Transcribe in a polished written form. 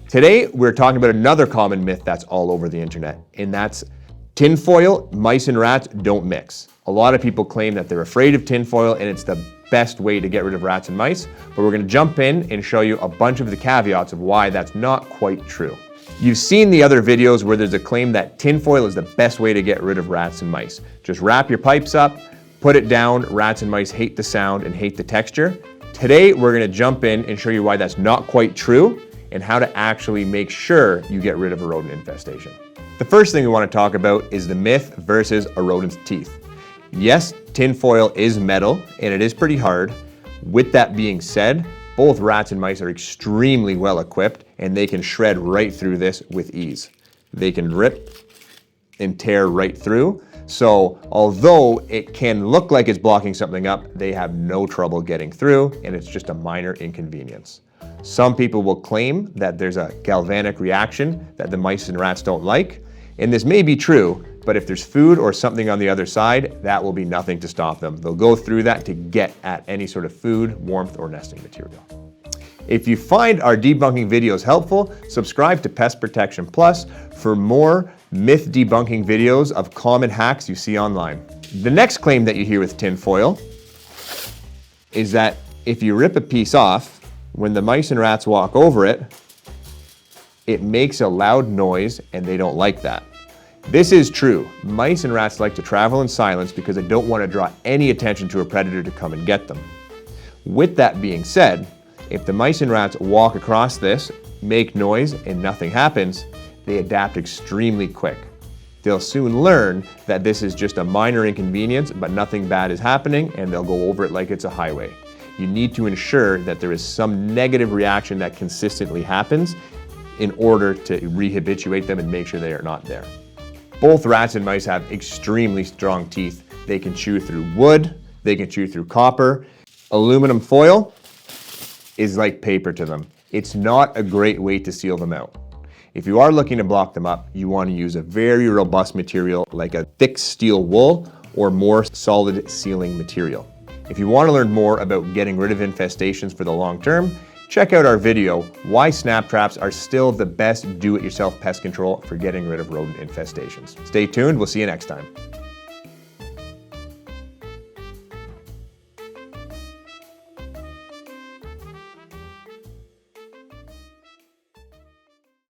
Today, we're talking about another common myth that's all over the internet, and that's tinfoil, mice and rats don't mix. A lot of people claim that they're afraid of tinfoil and it's the best way to get rid of rats and mice, but we're gonna jump in and show you a bunch of the caveats of why that's not quite true. You've seen the other videos where there's a claim that tinfoil is the best way to get rid of rats and mice. Just wrap your pipes up, put it down, rats and mice hate the sound and hate the texture. Today, we're gonna jump in and show you why that's not quite true and how to actually make sure you get rid of a rodent infestation. The first thing we wanna talk about is the myth versus a rodent's teeth. Yes, tinfoil is metal and it is pretty hard. With that being said, both rats and mice are extremely well equipped and they can shred right through this with ease. They can rip and tear right through. So although it can look like it's blocking something up, they have no trouble getting through and it's just a minor inconvenience. Some people will claim that there's a galvanic reaction that the mice and rats don't like, and this may be true, but if there's food or something on the other side, that will be nothing to stop them. They'll go through that to get at any sort of food, warmth, or nesting material. If you find our debunking videos helpful, subscribe to Pest Protection Plus for more myth debunking videos of common hacks you see online. The next claim that you hear with tinfoil is that if you rip a piece off, when the mice and rats walk over it, it makes a loud noise and they don't like that. This is true. Mice and rats like to travel in silence because they don't want to draw any attention to a predator to come and get them. With that being said, if the mice and rats walk across this, make noise, and nothing happens, they adapt extremely quick. They'll soon learn that this is just a minor inconvenience, but nothing bad is happening, and they'll go over it like it's a highway. You need to ensure that there is some negative reaction that consistently happens in order to rehabituate them and make sure they are not there. Both rats and mice have extremely strong teeth. They can chew through wood, they can chew through copper. Aluminum foil is like paper to them. It's not a great way to seal them out. If you are looking to block them up, you want to use a very robust material like a thick steel wool or more solid sealing material. If you want to learn more about getting rid of infestations for the long term, check out our video, Why Snap Traps Are Still the Best Do-It-Yourself Pest Control for Getting Rid of Rodent Infestations. Stay tuned, we'll see you next time.